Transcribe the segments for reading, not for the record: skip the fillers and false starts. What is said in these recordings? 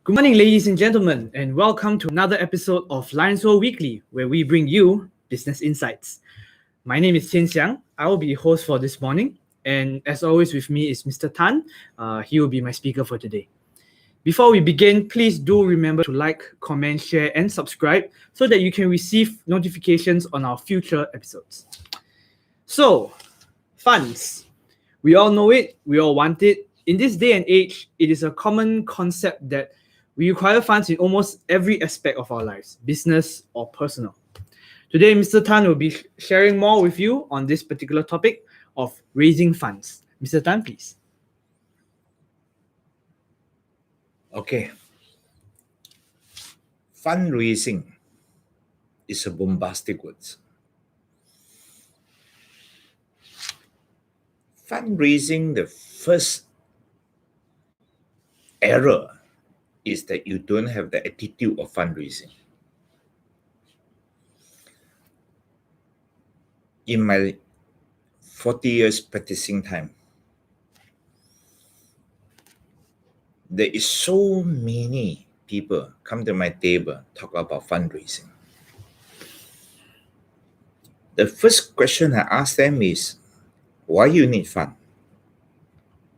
Good morning, ladies and gentlemen, and welcome to another episode of Lions World Weekly, where we bring you business insights. My name is Qian Xiang. I will be your host for this morning, and as always, with me is Mr. Tan. He will be my speaker for today. Before we begin, please do remember to like, comment, share, and subscribe so that you can receive notifications on our future episodes. So, funds. We all know it, we all want it. In this day and age, it is a common concept that we require funds in almost every aspect of our lives, business or personal. Today, Mr. Tan will be sharing more with you on this particular topic of raising funds. Mr. Tan, please. Okay. Fundraising is a bombastic word. Fundraising, the first error is that you don't have the attitude of fundraising. In my 40 years practicing time, there is so many people come to my table talk about fundraising. The first question I ask them is, why you need fund?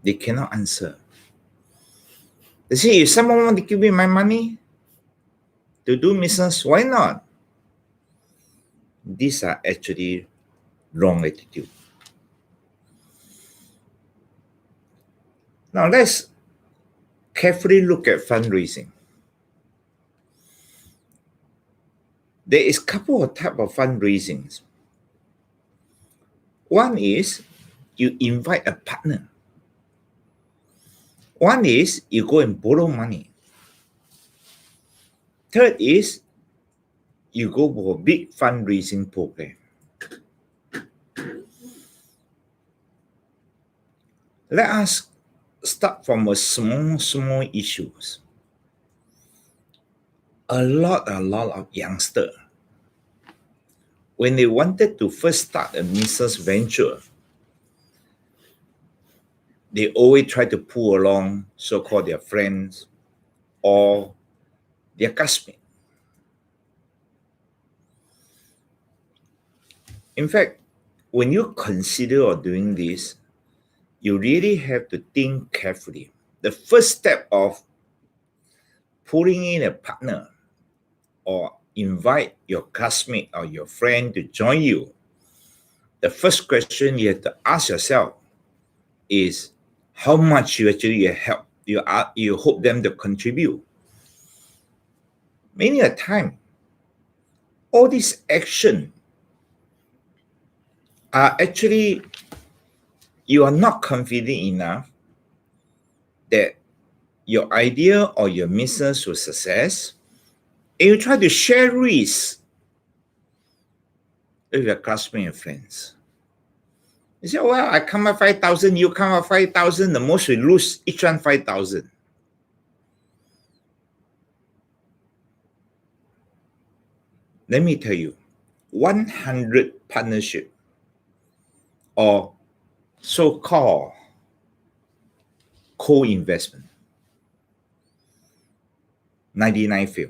They cannot answer. They say, if someone want to give me my money to do business, why not? These are actually wrong attitude. Now let's carefully look at fundraising. There is a couple of types of fundraisings. One is you invite a partner. One is you go and borrow money. Third is you go for a big fundraising program. Let us start from a small issues. A lot of youngsters, when they wanted to first start a business venture, they always try to pull along so-called their friends or their classmates. In fact, when you consider doing this, you really have to think carefully. The first step of pulling in a partner or invite your classmate or your friend to join you, the first question you have to ask yourself is how much you actually help, you hope them to contribute. Many a time, all these action are actually, you are not confident enough that your idea or your business will success, and you try to share risk with your classmates and friends. You say, well, I come up 5,000, you come up 5,000, the most we lose each one 5,000. Let me tell you, 100 partnership or so-called co-investment, 99 fail.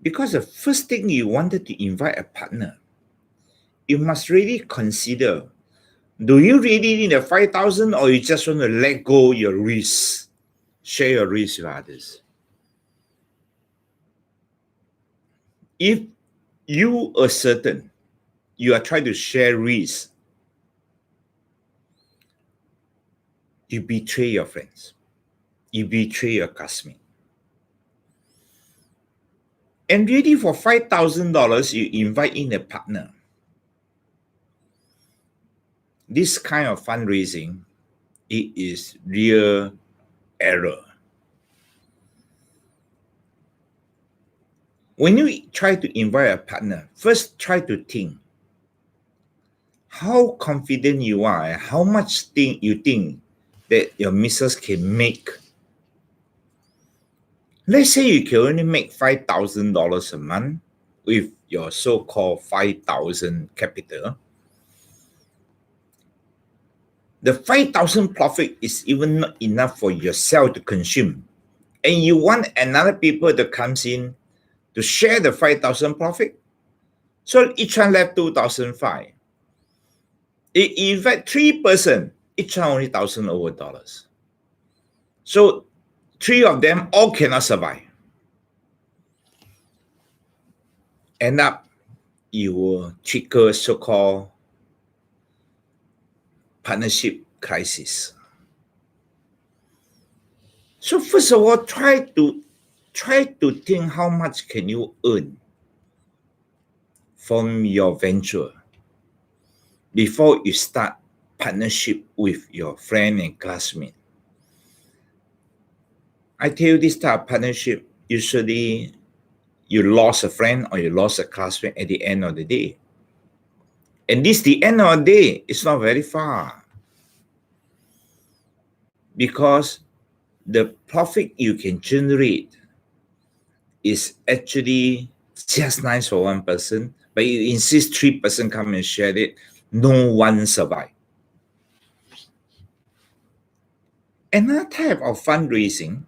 Because the first thing you wanted to invite a partner, you must really consider, do you really need a 5,000 or you just want to let go your risk, share your risk with others? If you are certain you are trying to share risk, you betray your friends, you betray your classmate. And really for $5,000, you invite in a partner. This kind of fundraising, it is real error. When you try to invite a partner, first try to think how confident you are and how much thing you think that your business can make. Let's say you can only make $5,000 a month with your so-called 5,000 capital. the 5,000 profit is even not enough for yourself to consume. And you want another people to come in to share the 5,000 profit. So each one left 2,500. In fact, 3 person, each one only $1,000 over dollars. So 3 of them all cannot survive. End up, you will trigger so-called partnership crisis. So first of all, try to think how much can you earn from your venture before you start partnership with your friend and classmate. I tell you, this type of partnership, usually you lost a friend or you lost a classmate at the end of the day. And this, the end of the day, is not very far. Because the profit you can generate is actually just nice for one person, but you insist 3 person come and share it, no one survive. Another type of fundraising,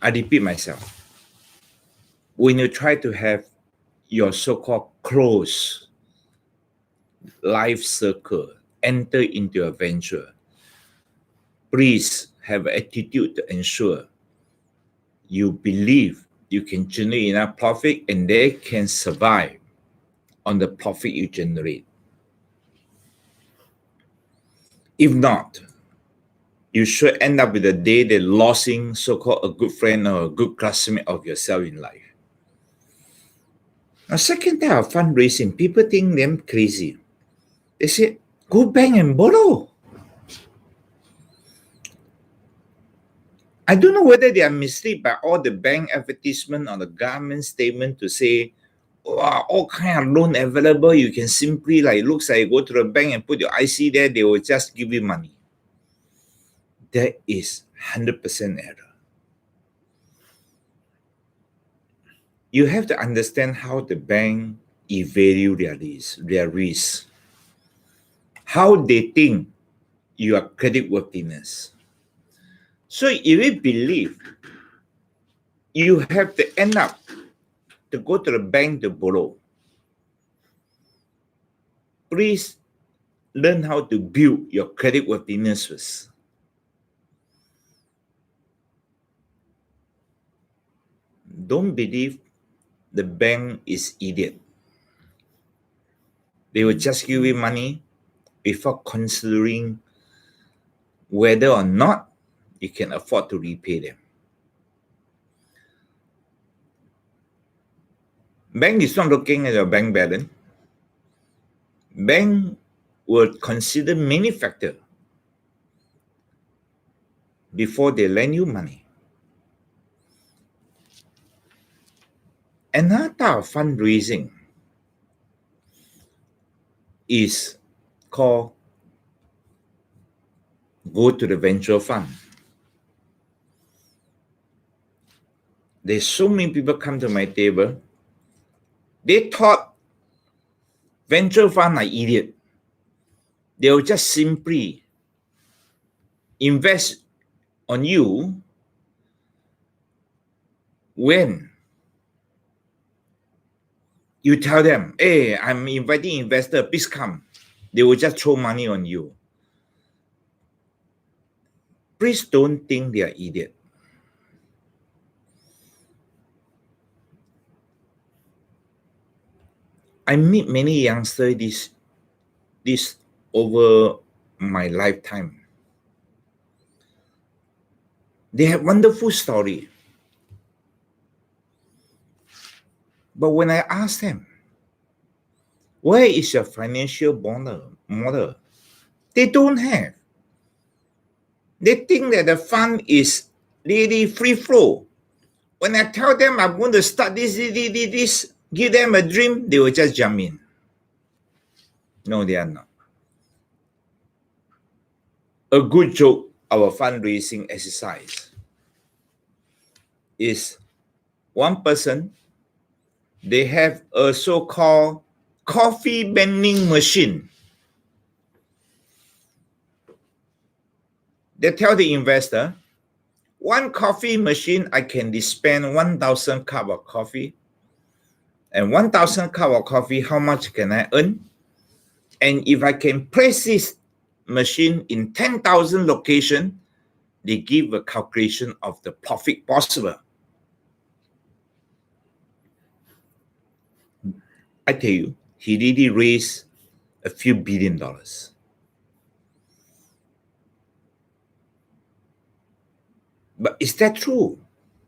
I repeat myself, when you try to have your so-called close life circle enter into a venture, please have an attitude to ensure you believe you can generate enough profit and they can survive on the profit you generate. If not, you should end up with a day that losing so-called a good friend or a good classmate of yourself in life. Now, second type of fundraising, people think them crazy. They say, go bank and borrow. I don't know whether they are misled by all the bank advertisement or the government statement to say, wow, all kind of loan available. You can simply, looks like you go to the bank and put your IC there, they will just give you money. That is 100% error. You have to understand how the bank evaluate their risk, how they think your creditworthiness. So if you believe you have to end up to go to the bank to borrow, please learn how to build your creditworthiness first. Don't believe the bank is idiot. They will just give you money before considering whether or not you can afford to repay them. Bank is not looking at your bank balance. Bank will consider many factors before they lend you money. Another type of fundraising is called go to the venture fund. There's so many people come to my table. They thought venture fund are idiot. They will just simply invest on you when you tell them, hey, I'm inviting investor, please come. They will just throw money on you. Please don't think they are idiot. I meet many youngsters this over my lifetime. They have wonderful story. But when I ask them, where is your financial model? They don't have. They think that the fund is really free flow. When I tell them I'm going to start this, give them a dream, they will just jump in. No, they are not. A good joke, our fundraising exercise is one person, they have a so-called coffee vending machine They tell the investor, one coffee machine, I can dispense 1,000 cup of coffee. And 1,000 cup of coffee, how much can I earn? And if I can place this machine in 10,000 locations, they give a calculation of the profit possible. I tell you, he really raised a few $billion. But is that true?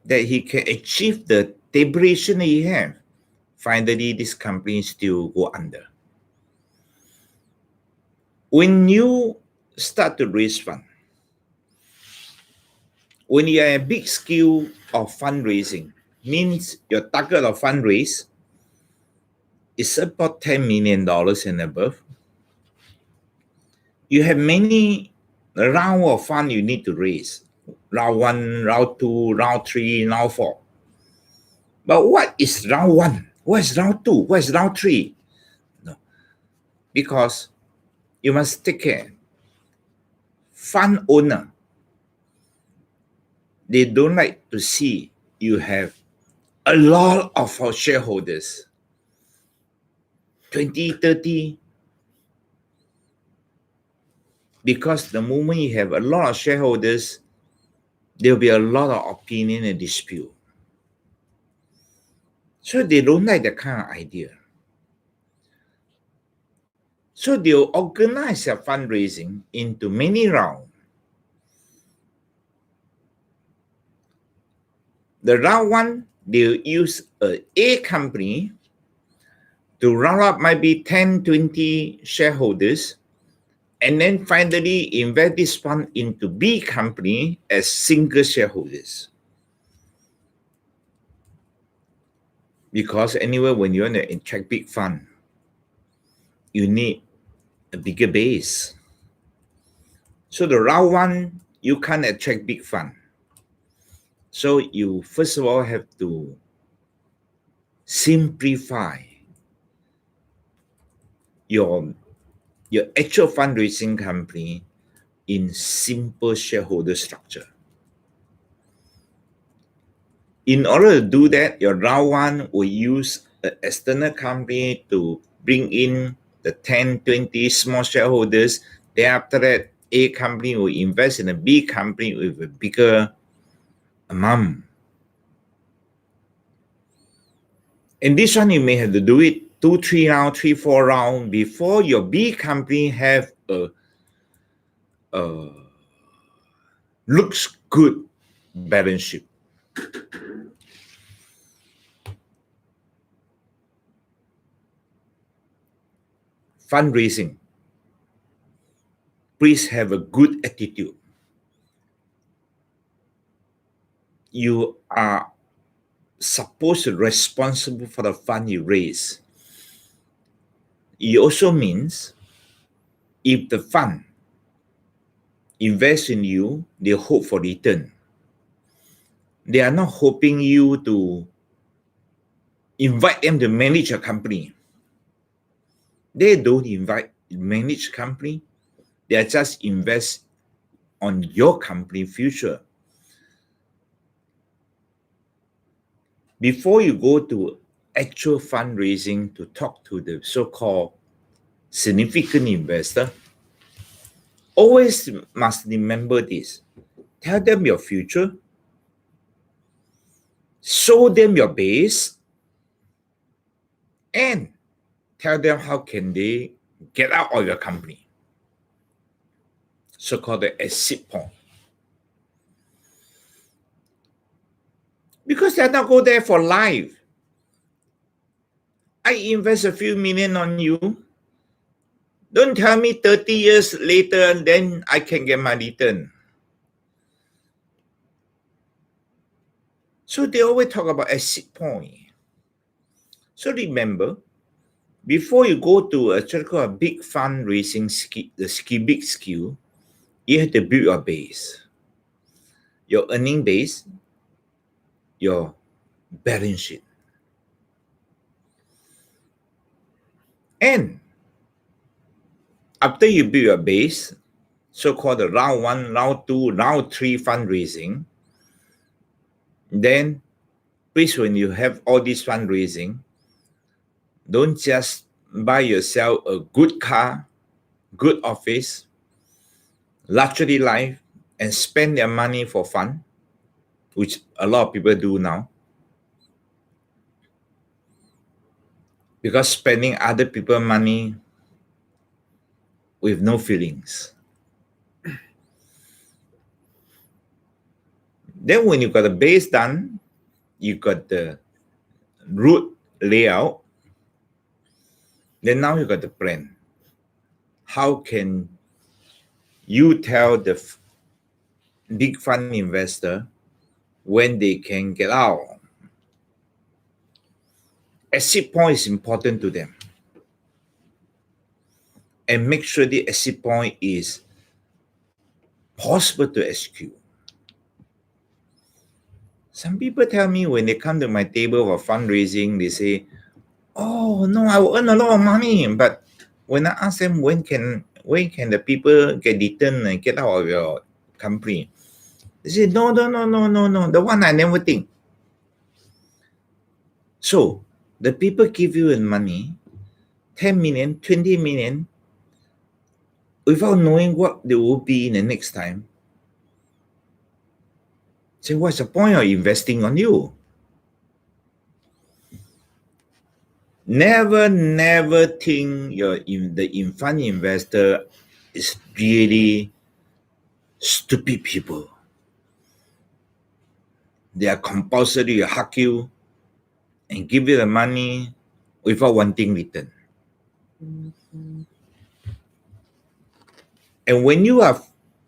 That he can achieve the tabulation that he have? Finally, this company still go under. When you start to raise fund, when you are a big scale of fundraising, means your target of fundraise is about $10 million and above. You have many round of fund you need to raise. Round 1, round 2, round 3, round 4. But what is round 1? What is round 2? What is round 3? No. Because you must take care. Fund owner, they don't like to see you have a lot of our shareholders, 20, 30. Because the moment you have a lot of shareholders, there'll be a lot of opinion and dispute. So they don't like that kind of idea. So they'll organize their fundraising into many rounds. The round 1, they'll use a company to round up maybe 10, 20 shareholders, and then finally invest this fund into B company as single shareholders. Because anyway, when you want to attract big fund, you need a bigger base. So the round 1, you can't attract big fund. So you first of all have to simplify your actual fundraising company in simple shareholder structure. In order to do that, your round 1 will use an external company to bring in the 10, 20 small shareholders. Then after that, A company will invest in a B company with a bigger amount. And this one, you may have to do it 2, 3 rounds, 3, 4 rounds before your B company have a looks good balance sheet. Fundraising, please have a good attitude. You are supposed to be responsible for the fund you raise. It also means if the fund invest in you, they hope for return. They are not hoping you to invite them to manage a company. They don't manage company. They are just invest on your company future. Before you go to actual fundraising to talk to the so-called significant investor, always must remember this. Tell them your future. Show them your base. And tell them how can they get out of your company. So-called the exit point. Because they're not go there for life. I invest a few million on you. Don't tell me 30 years later, then I can get my return. So they always talk about exit point. So remember, before you go to a big fundraising big skill, you have to build your base, your earning base, your balance sheet. And after you build your base, so-called the round 1, round 2, round 3 fundraising, then please, when you have all this fundraising, don't just buy yourself a good car, good office, luxury life, and spend their money for fun, which a lot of people do now. Because spending other people's money with no feelings. Then when you got the base done, you got the route layout, then now you got the plan. How can you tell the big fund investor when they can get out? Exit point is important to them. And make sure the exit point is possible to execute. Some people tell me when they come to my table for fundraising, they say, oh no, I will earn a lot of money. But when I ask them when can the people get returned and get out of your company, they say, no, the one I never think. So the people give you money, 10 million, 20 million, without knowing what they will be in the next time. Say, what's the point of investing on you? Never think the fund investor is really stupid people. They are compulsory to hug you and give you the money without wanting return. And when you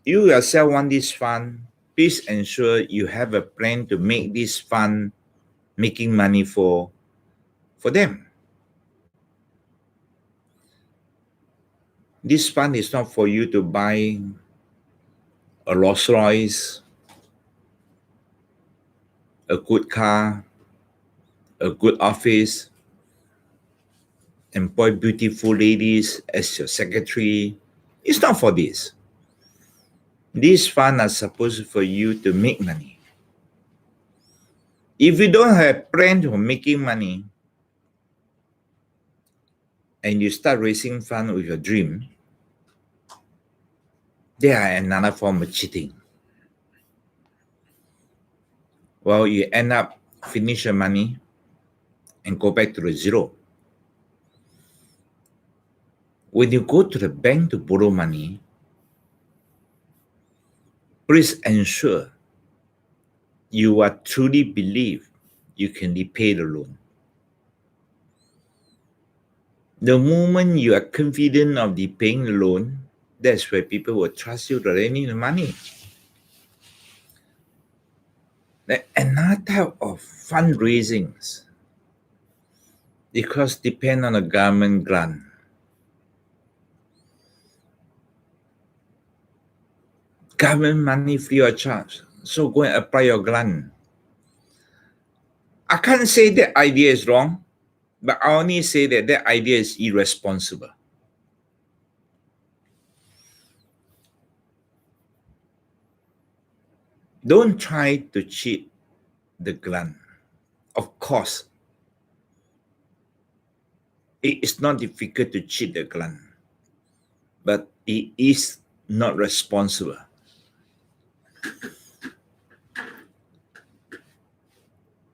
yourself want this fund, please ensure you have a plan to make this fund making money for them. This fund is not for you to buy a Rolls Royce, a good car, a good office, employ beautiful ladies as your secretary. It's not for this. These funds are supposed for you to make money. If you don't have plan for making money and you start raising funds with your dream, they are another form of cheating. Well, you end up finish your money and go back to the zero. When you go to the bank to borrow money, please ensure you are truly believe you can repay the loan. The moment you are confident of repaying the loan, that's where people will trust you to lend the money. Another type of fundraisings, because depend on the government grant. Government money free of charge, so go and apply your grant. I can't say that idea is wrong, but I only say that idea is irresponsible. Don't try to cheat the grant. Of course, it is not difficult to cheat the grant, but it is not responsible.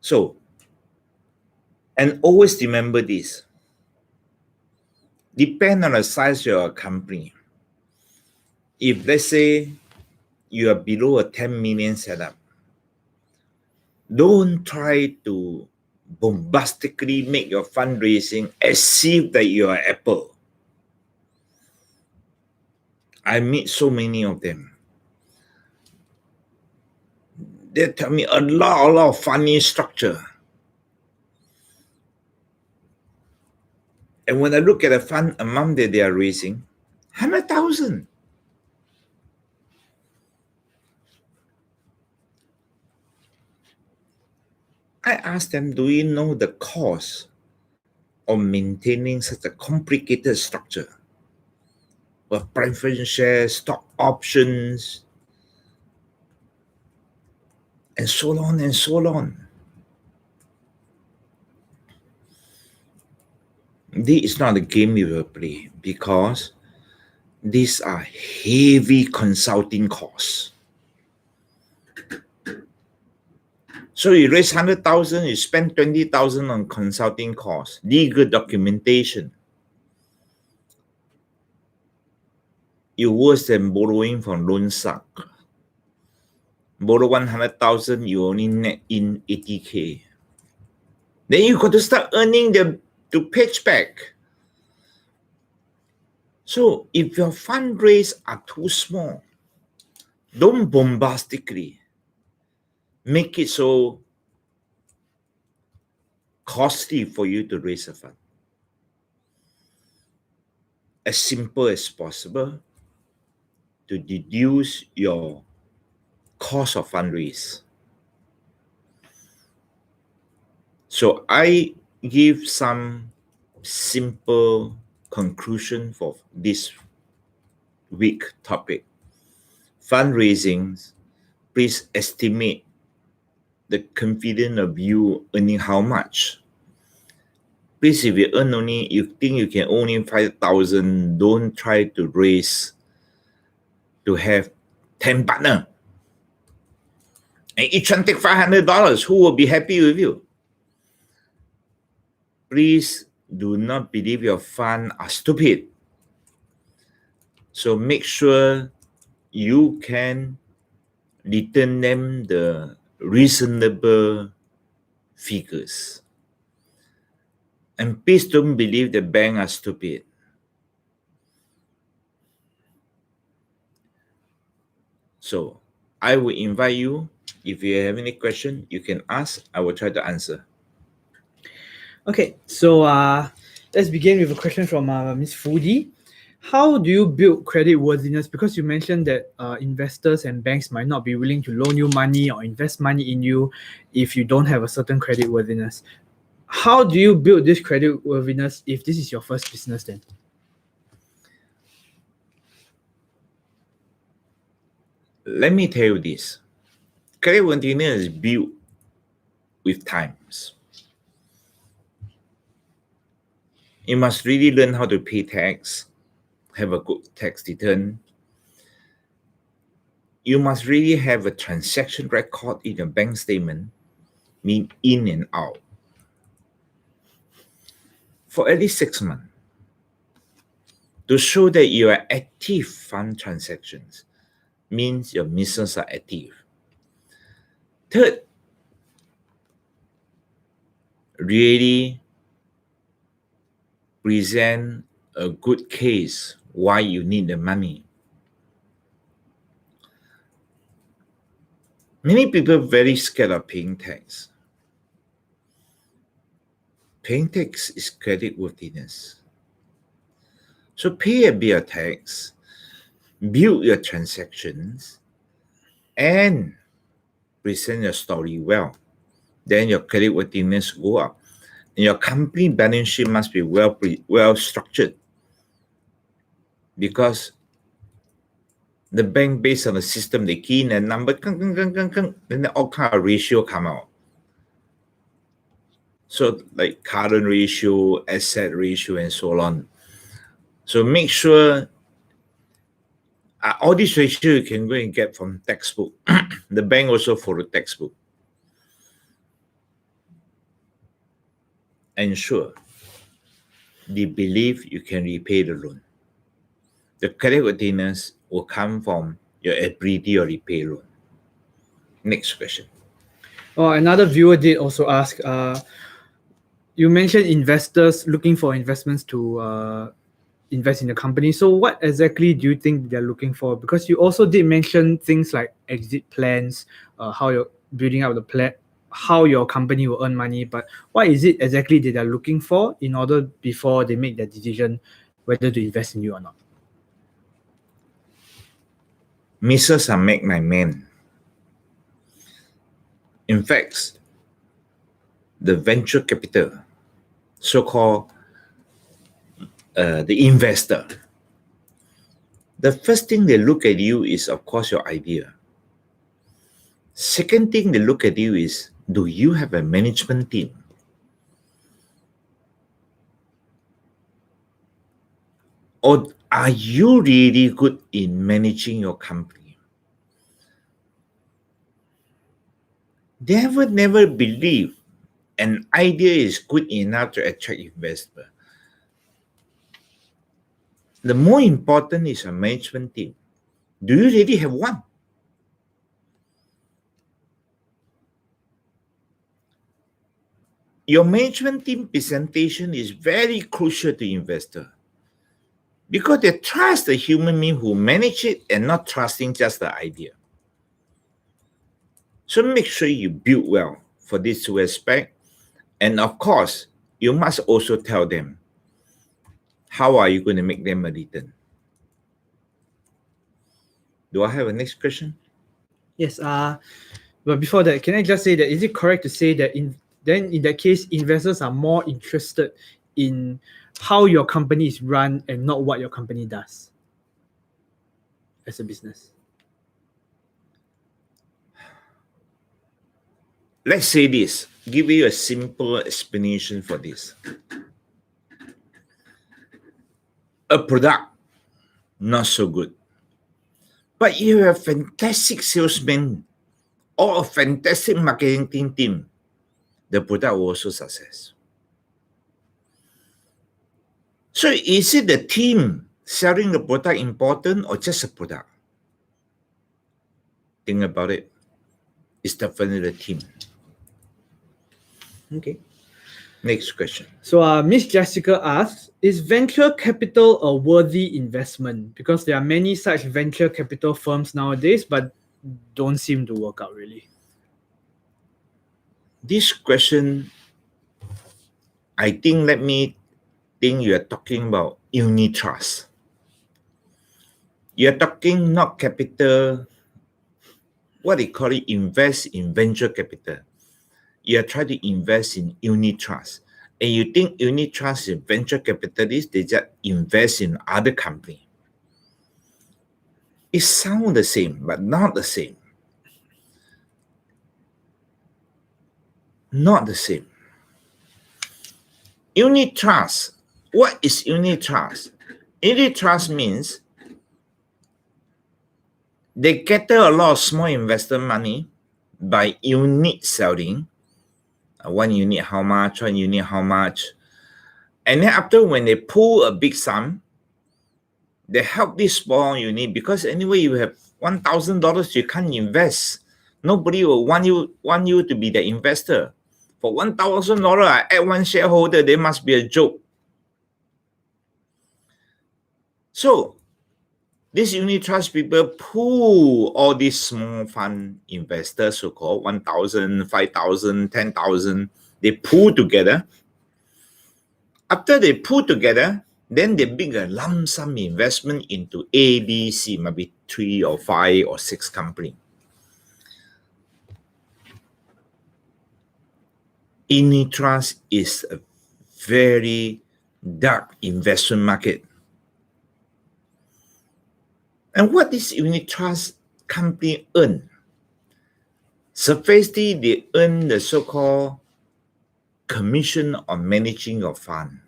So, and always remember this. Depend on the size of your company. If let's say you are below a 10 million setup, don't try to bombastically make your fundraising as if that you are Apple. I meet so many of them. They tell me a lot of funny structure. And when I look at the fund amount that they are raising, 100,000. I asked them, do you know the cost of maintaining such a complicated structure? preference shares, stock options, and so on and so on. This is not a game you will play because these are heavy consulting costs. So you raise 100,000, you spend 20,000 on consulting costs, legal documentation. You're worse than borrowing from Loan Shark. Borrow 100,000, you only net in 80K. Then you got to start earning to pitch back. So if your fundraise are too small, don't bombastically make it so costly for you to raise a fund. As simple as possible to reduce your cost of fundraise. So I give some simple conclusion for this week topic. Fundraising, please estimate the confidence of you earning how much. Please, if you think you can only 5,000, don't try to raise to have 10 partners. And each one take $500. Who will be happy with you? Please do not believe your fund are stupid. So make sure you can return them the reasonable figures. And please don't believe the bank are stupid. So I will invite you, if you have any question, you can ask. I will try to answer. Okay, so let's begin with a question from Ms. Fudi. How do you build credit worthiness? Because you mentioned that investors and banks might not be willing to loan you money or invest money in you if you don't have a certain credit worthiness. How do you build this credit worthiness if this is your first business then? Let me tell you this. Credit worthiness is built with times. You must really learn how to pay tax, have a good tax return. You must really have a transaction record in your bank statement, mean in and out, for at least 6 months to show that you are active fund transactions, means your business are active. Third, really present a good case why you need the money. Many people are very scared of paying tax. Paying tax is credit worthiness. So pay a bit of tax, build your transactions, and present your story well. Then your credit worthiness go up. And your company balance sheet must be well structured, because the bank, based on the system, they key in a number, then all kind of ratio come out. So like current ratio, asset ratio, and so on. So make sure all these ratio you can go and get from textbook. The bank also follow textbook. Ensure they believe you can repay the loan. The credit worthiness will come from your ability to repay loan. Next question. Oh, another viewer did also ask, you mentioned investors looking for investments to invest in the company. So what exactly do you think they're looking for? Because you also did mention things like exit plans, how you're building up the plan, how your company will earn money. But what is it exactly that they're looking for in order before they make their decision whether to invest in you or not? Misses are make my man. In fact, the venture capital, so-called the investor, the first thing they look at you is, of course, your idea. Second thing they look at you is, do you have a management team? Or are you really good in managing your company? Never believe an idea is good enough to attract investors. The more important is a management team. Do you really have one? Your management team presentation is very crucial to investor because they trust the human being who manage it and not trusting just the idea. So make sure you build well for this two aspects. And of course, you must also tell them how are you going to make them a return. Do I have a next question? Yes. But before that, can I just say that is it correct to say that in that case, investors are more interested in how your company is run and not what your company does as a business? Let's say this. Give you a simple explanation for this. A product, not so good. But you have a fantastic salesman or a fantastic marketing team, the product will also success. So is it the team selling the product important or just a product? Think about it. It's definitely the team. Okay. Next question. So Miss Jessica asks, is venture capital a worthy investment? Because there are many such venture capital firms nowadays, but don't seem to work out really. This question, I think, let me think you are talking about unit trust. You're talking not capital, what they call it, invest in venture capital. You're trying to invest in unit trust. And you think unit trust is venture capitalists, they just invest in other company. It sounds the same, but not the same. Not the same. Unit trust. What is unit trust? Unit trust means they gather a lot of small investor money by unit selling. One unit how much, one unit how much. And then after when they pull a big sum, they help this small unit because anyway you have $1,000 you can't invest. Nobody will want you to be the investor. For $1,000, I add one shareholder, there must be a joke. So this unit trust people pull all these small fund investors, so-called 1,000, 5,000, 10,000, they pull together. After they pull together, then they bring a lump sum investment into A, B, C, maybe 3 or 5 or 6 companies. Unit trust is a very dark investment market. And what does unit trust company earn? Sufficiently, they earn the so-called commission on managing your fund.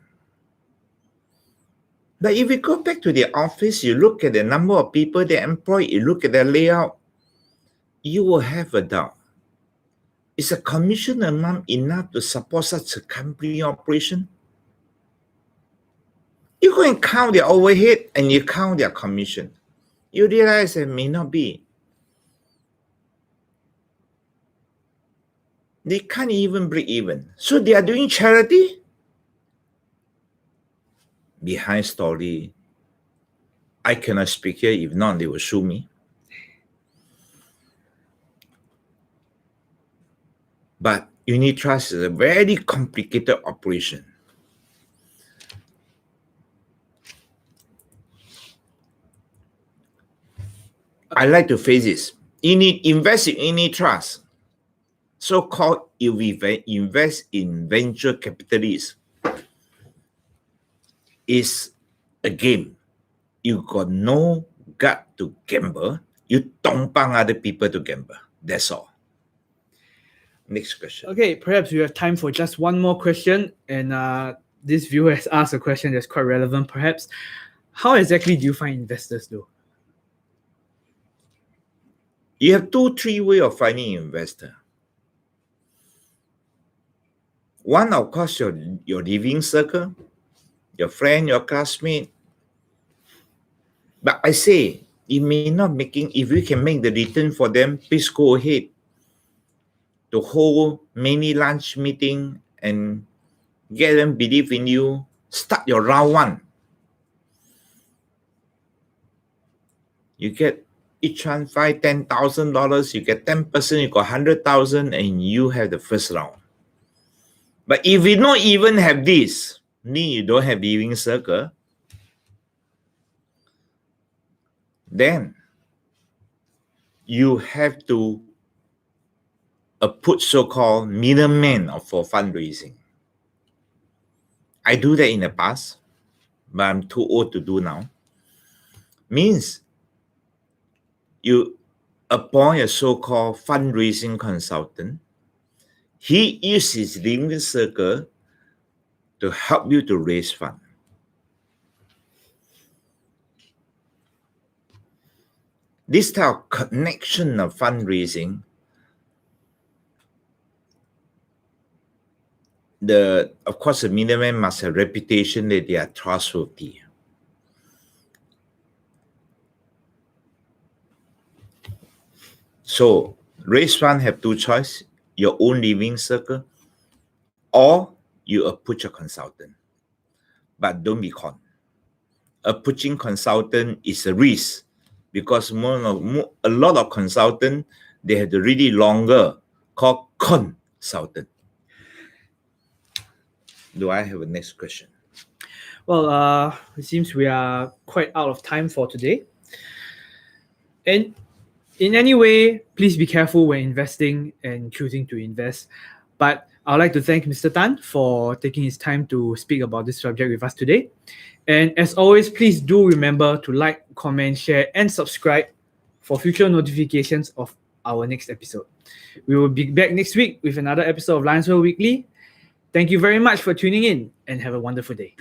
But if you go back to the office, you look at the number of people they employ, you look at their layout, you will have a doubt. Is a commission amount enough to support such a company operation? You go and count their overhead and you count their commission. You realize it may not be. They can't even break even. So they are doing charity? Behind story, I cannot speak here. If not, they will sue me. But unit trust is a very complicated operation. I like to phrase this. Invest in unit trust. So-called if we invest in venture capitalists, is a game. You got no got to gamble, you tumpang other people to gamble. That's all. Next question. Okay, perhaps we have time for just one more question. And this viewer has asked a question that's quite relevant, perhaps. How exactly do you find investors, though? You have 2-3 ways of finding investor. One, of course, your living circle, your friend, your classmate. But I say, if you can make the return for them, please go ahead to hold many lunch meeting and get them believe in you. Start your round one. You get each one $5,000-$10,000. You get 10%. You got 100,000, and you have the first round. But if you don't even have this, mean you don't have living circle, then you have to put so-called middleman for fundraising. I do that in the past, but I'm too old to do now. Means you appoint a so-called fundraising consultant. He uses his living circle to help you to raise funds. This type of connection of fundraising, of course, the middleman must have a reputation that they are trustworthy. So, raise fund have two choices: your own living circle, or you approach a consultant. But don't be conned. Approaching consultant is a risk, because a lot of consultants, they have the really longer called consultant. Do I have a next question? Well, it seems we are quite out of time for today. And in any way, please be careful when investing and choosing to invest. But I'd like to thank Mr. Tan for taking his time to speak about this subject with us today. And as always, please do remember to like, comment, share, and subscribe for future notifications of our next episode. We will be back next week with another episode of Lions World Weekly. Thank you very much for tuning in, and have a wonderful day.